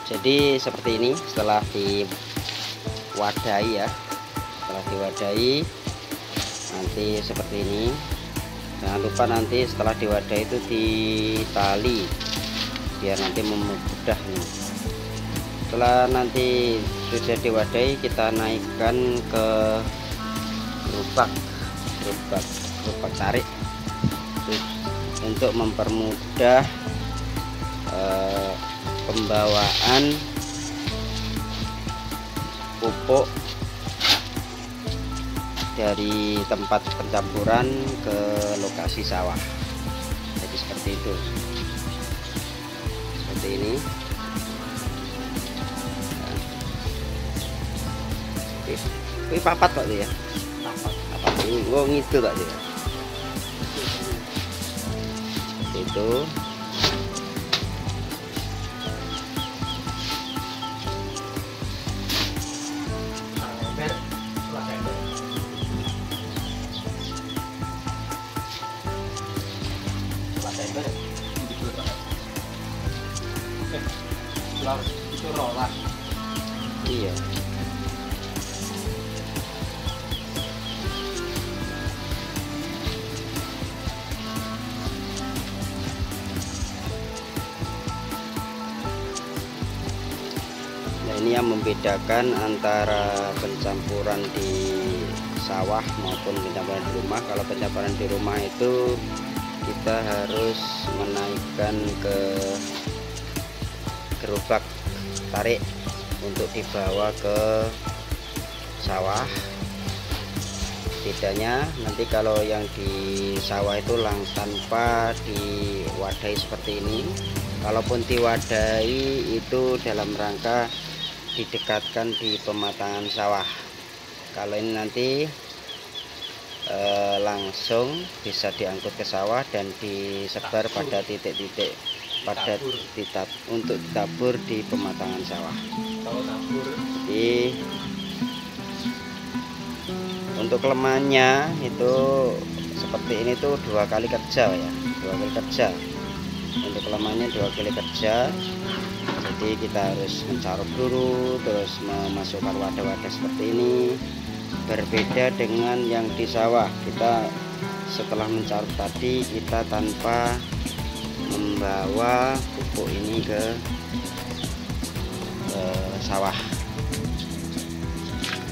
Jadi seperti ini setelah diwadahi ya, setelah diwadahi nanti seperti ini. Jangan lupa nanti setelah diwadahi itu ditali biar nanti memudah nih. Setelah nanti sudah diwadahi, kita naikkan ke gerobak tarik untuk mempermudah pembawaan pupuk dari tempat pencampuran ke lokasi sawah. Jadi seperti itu, seperti ini. Ini papat Pak tuh ya, papat ini ngidul Pak tuh ya. Seperti itu. Iya. Nah, ini yang membedakan antara pencampuran di sawah maupun pencampuran di rumah. Kalau pencampuran di rumah itu kita harus menaikkan ke gerobak tarik untuk dibawa ke sawah. Bedanya nanti kalau yang di sawah itu tanpa diwadahi seperti ini. Kalaupun diwadahi itu dalam rangka didekatkan di pematangan sawah. Kalau ini nanti langsung bisa diangkut ke sawah dan disebar pada titik-titik untuk ditabur di pematangan sawah. Jadi untuk kelemahannya itu seperti ini tuh 2 kali kerja ya, 2 kali kerja. Untuk kelemahannya 2 kali kerja. Jadi kita harus mencaruk dulu, terus memasukkan wadah-wadah seperti ini. Berbeda dengan yang di sawah, kita setelah mencaruk tadi kita tanpa membawa pupuk ini ke sawah.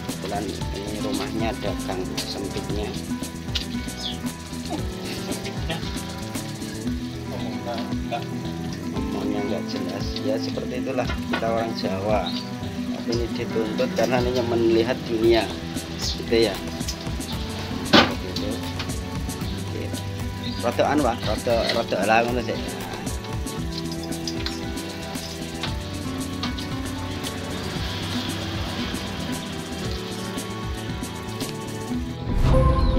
Kebetulan ini rumahnya ada gang sempitnya. Ngomongnya nggak jelas ya, seperti itulah kita orang Jawa. Tapi ini dituntut karena hanya melihat dunia gitu ya. Gitu. Rodokan Pak, rodok lah ngono sih.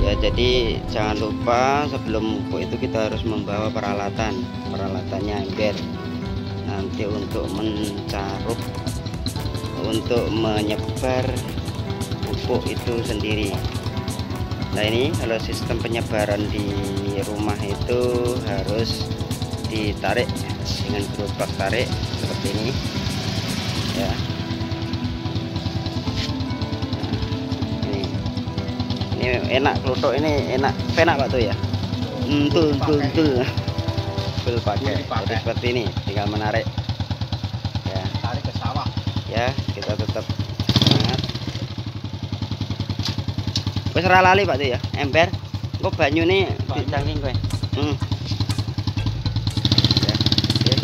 Ya, jadi jangan lupa sebelum pupuk itu kita harus membawa peralatannya ember. Nanti untuk mencaruk, untuk menyebar pupuk itu sendiri. Nah, ini kalau sistem penyebaran di rumah itu harus ditarik dengan gerobak tarik seperti ini ya. Ini enak kelutuk, ini enak penak Pak tuh ya. Betul pakai. Jadi seperti ini, tinggal menarik ya, tarik ke sawah ya. Kita tetap semangat. Wis ora lali Pak tuh ya, ember engko banyu nih dicangking kowe. Ya, oke.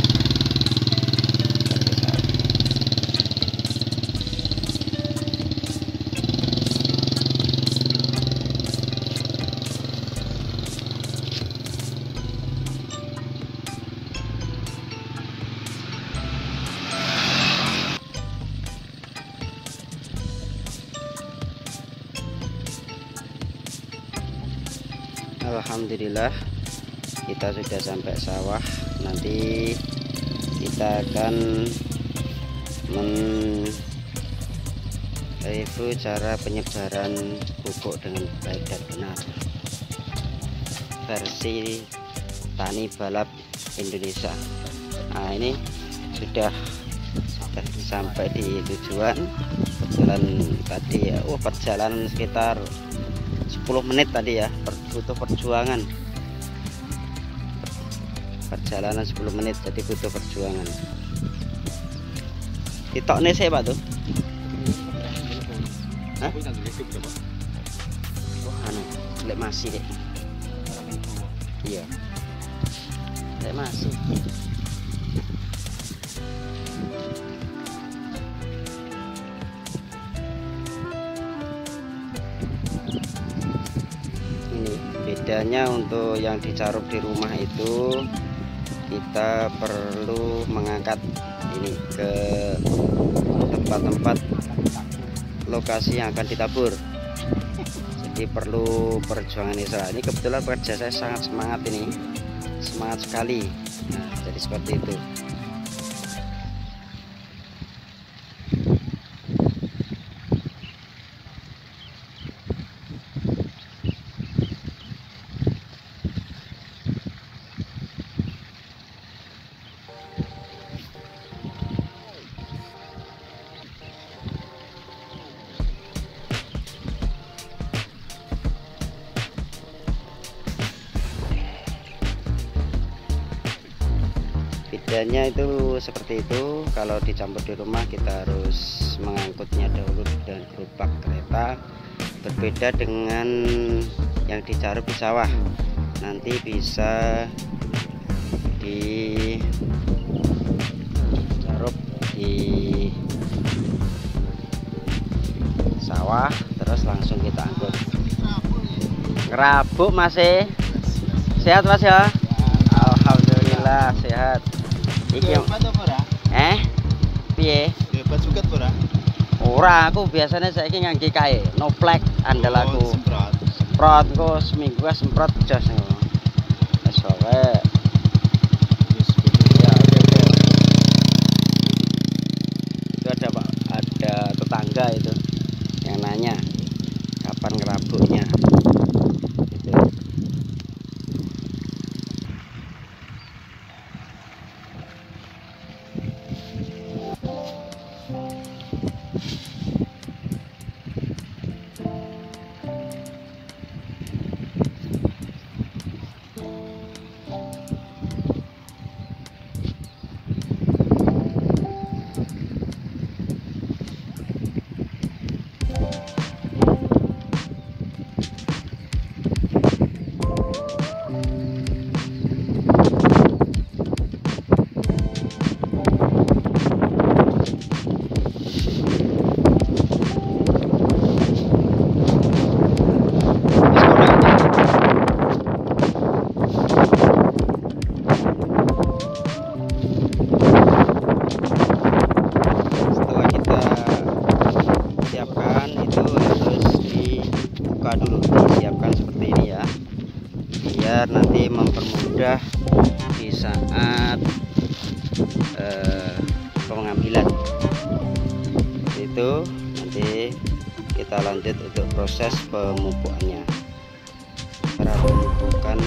Alhamdulillah kita sudah sampai sawah. Nanti kita akan review cara penyebaran pupuk dengan baik dan benar versi Tani Balap Indonesia. Nah, ini sudah sampai di tujuan. Jalan tadi ya, perjalanan sekitar 10 menit tadi ya, butuh perjuangan. Perjalanan 10 menit, jadi butuh perjuangan. Ditokne saya Pak tuh. Hah? Oh, anu, lek masih deh. Iya. Lek masih. Ini bedanya untuk yang dicaruk di rumah itu kita perlu mengangkat ini ke tempat-tempat lokasi yang akan ditabur, jadi perlu perjuangan Isra. Ini kebetulan pekerja saya sangat semangat, ini semangat sekali. Nah, jadi seperti itu. Bedanya itu seperti itu. Kalau dicampur di rumah kita harus mengangkutnya dahulu dengan gerobak kereta. Berbeda dengan yang dicaruk di sawah, nanti bisa dicaruk di sawah terus langsung kita angkut. Ngerabuk masih sehat Mas ya? Alhamdulillah sehat. Iki piye? Hebat suket ora? Ora, aku biasanya saiki ngangge kae, Noplek andalaku. Semprot engko seminggu semprot jos ngono. Wis wae. Ya, oke. Itu ada Pak, ada tetangga itu yang nanya kapan ngerabuknya. Gitu. Dulu disiapkan seperti ini ya, biar nanti mempermudah di saat pengambilan. Itu nanti kita lanjut untuk proses pemupukannya. Cara pemupukan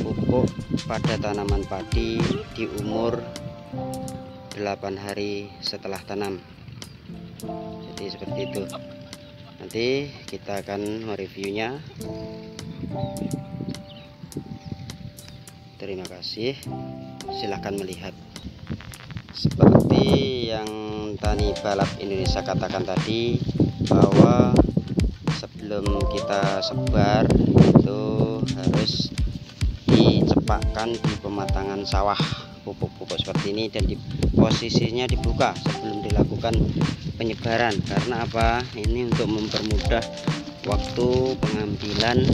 pupuk pada tanaman padi di umur 8 hari setelah tanam. Jadi seperti itu. Nanti kita akan mereviewnya. Terima kasih. Silahkan melihat. Seperti yang Tani Balap Indonesia katakan tadi, bahwa sebelum kita sebar itu harus dicepakkan di pematangan sawah pupuk-pupuk seperti ini, dan posisinya dibuka sebelum dilakukan penyebaran. Karena apa? Ini untuk mempermudah waktu pengambilan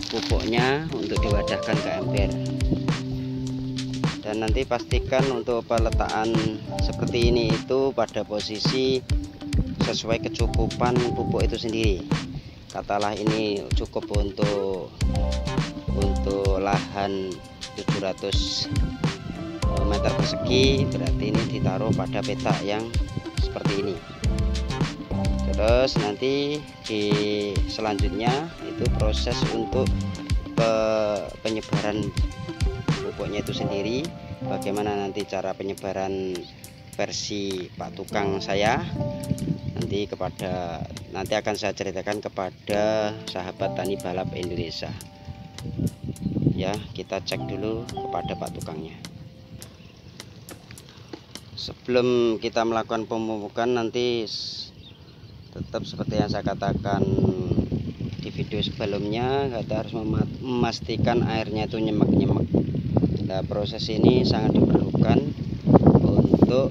pupuknya untuk diwadahkan ke ember. Dan nanti pastikan untuk peletakan seperti ini itu pada posisi sesuai kecukupan pupuk itu sendiri. Katalah ini cukup untuk lahan 700 meter persegi, berarti ini ditaruh pada petak yang seperti ini. Terus nanti di selanjutnya itu proses untuk penyebaran pupuknya itu sendiri. Bagaimana nanti cara penyebaran versi Pak Tukang saya nanti akan saya ceritakan kepada sahabat tani balap Indonesia. Ya, kita cek dulu kepada Pak Tukangnya. Sebelum kita melakukan pemupukan, nanti tetap seperti yang saya katakan di video sebelumnya, kita harus memastikan airnya itu nyemek-nyemek. Nah, proses ini sangat diperlukan untuk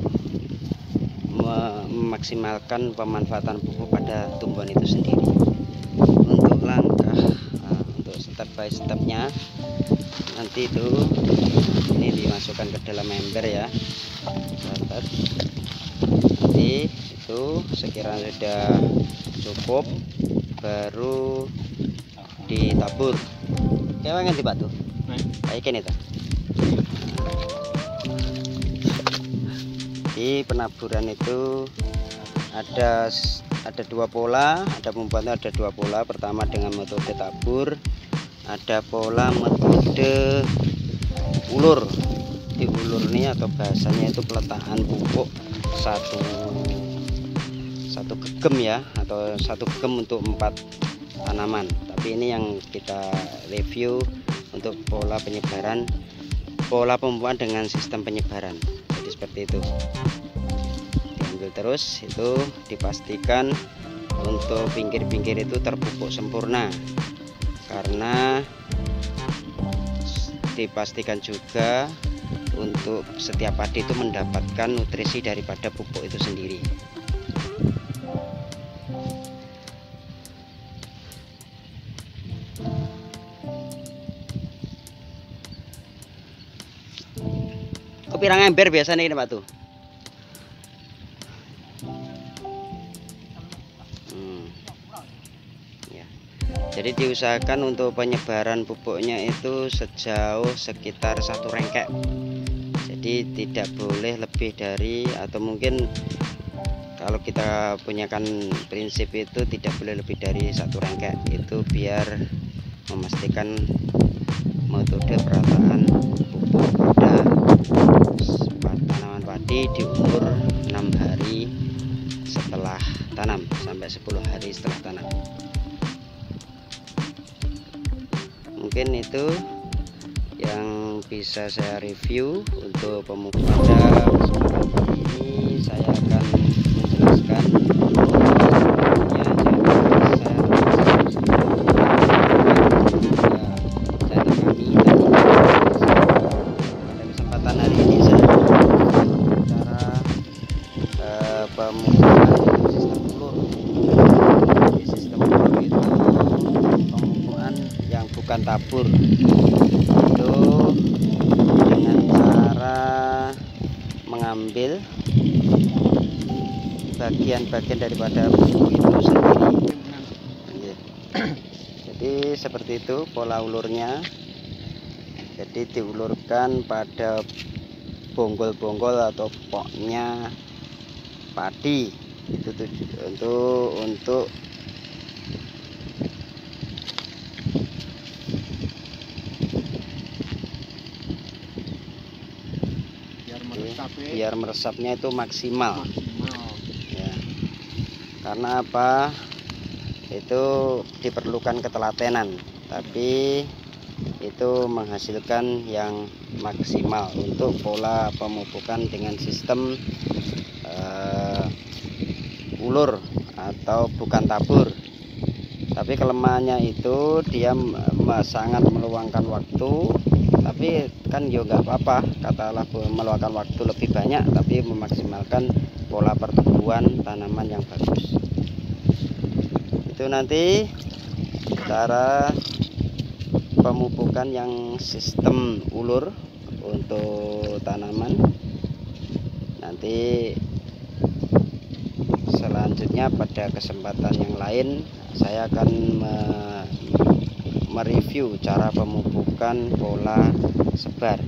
memaksimalkan pemanfaatan pupuk pada tumbuhan itu sendiri. Untuk langkah untuk step by stepnya, nanti itu ini dimasukkan ke dalam ember ya. Nanti itu sekiranya sudah cukup, baru ditabur. Kayak ngerti Pak tuh? Kayak gini tuh. Di penaburan itu ada dua pola, ada pembuatan ada dua pola. Pertama dengan metode tabur, ada pola metode ulur. Di ulur ini atau bahasanya itu peletakan pupuk satu gegem ya, atau satu gegem untuk 4 tanaman. Tapi ini yang kita review untuk pola penyebaran, pola pemupukan dengan sistem penyebaran. Jadi seperti itu, diambil terus, itu dipastikan untuk pinggir-pinggir itu terpupuk sempurna, karena dipastikan juga untuk setiap padi itu mendapatkan nutrisi daripada pupuk itu sendiri. Pirang ember biasanya ini Pak tuh? Ya. Jadi diusahakan untuk penyebaran pupuknya itu sejauh sekitar 1 rengkek. Jadi tidak boleh lebih dari, atau mungkin kalau kita punyakan prinsip itu tidak boleh lebih dari 1 rengkek. Itu biar memastikan metode perataan pupuk pada tanaman padi di umur 6 hari setelah tanam sampai 10 hari setelah tanam. Mungkin itu yang bisa saya review untuk pemupukan. Pada kesempatan kali ini saya akan menjelaskan pemupukan sistem ulur. Jadi sistem ulur itu pemupukan yang bukan tabur, itu dengan cara mengambil bagian-bagian daripada pupuk itu sendiri. Jadi seperti itu pola ulurnya. Jadi diulurkan pada bonggol-bonggol atau pokoknya padi itu untuk biar meresapnya itu maksimal. Ya. Karena apa? Itu diperlukan ketelatenan, tapi itu menghasilkan yang maksimal untuk pola pemupukan dengan sistem ulur atau bukan tabur. Tapi kelemahannya itu dia sangat meluangkan waktu, tapi kan ya nggak apa-apa, katakanlah meluangkan waktu lebih banyak tapi memaksimalkan pola pertumbuhan tanaman yang bagus. Itu nanti cara pemupukan yang sistem ulur untuk tanaman. Nanti selanjutnya pada kesempatan yang lain saya akan mereview cara pemupukan pola sebar.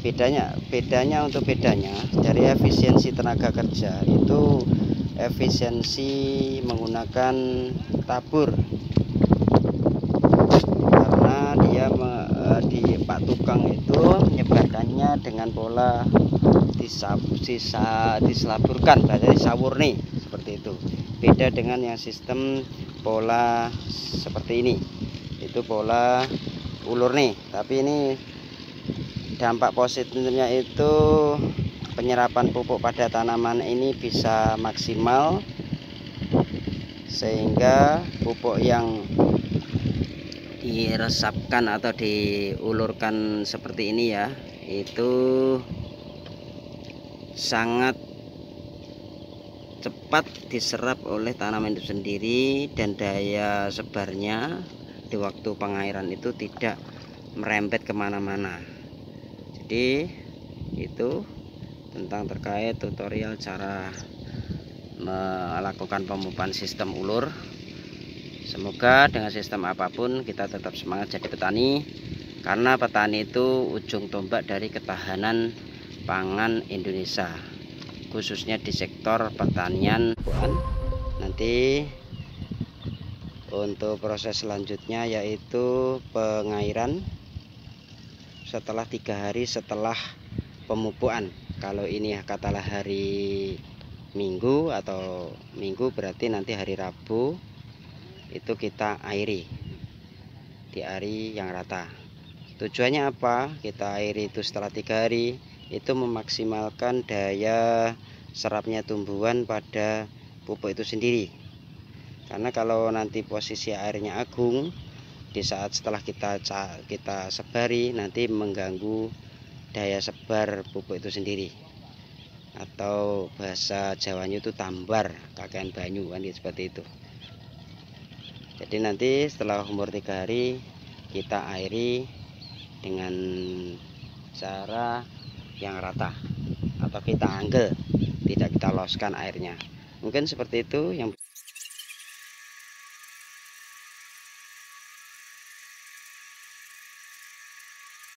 bedanya dari efisiensi tenaga kerja itu efisiensi menggunakan tabur, karena dia di Pak Tukang itu menyebarkannya dengan pola diselaburkan, berarti disawurni seperti itu. Beda dengan yang sistem pola seperti ini, itu pola ulur nih. Tapi ini dampak positifnya itu penyerapan pupuk pada tanaman ini bisa maksimal, sehingga pupuk yang diresapkan atau diulurkan seperti ini ya, itu sangat cepat diserap oleh tanaman itu sendiri, dan daya sebarnya di waktu pengairan itu tidak merembet kemana-mana. Jadi itu tentang terkait tutorial cara melakukan pemupukan sistem ulur. Semoga dengan sistem apapun kita tetap semangat jadi petani, karena petani itu ujung tombak dari ketahanan pangan Indonesia, khususnya di sektor pertanian. Nanti untuk proses selanjutnya yaitu pengairan setelah 3 hari setelah pemupukan. Kalau ini katalah hari Minggu atau Minggu, berarti nanti hari Rabu itu kita airi, diairi yang rata. Tujuannya apa? Kita airi itu setelah 3 hari, itu memaksimalkan daya serapnya tumbuhan pada pupuk itu sendiri. Karena kalau nanti posisi airnya agung di saat setelah kita sebari, nanti mengganggu daya sebar pupuk itu sendiri, atau bahasa Jawanya itu tambar, kakean banyu kan, seperti itu. Jadi nanti setelah umur 3 hari kita airi dengan cara yang rata, atau kita anggel, tidak kita loskan airnya. Mungkin seperti itu yang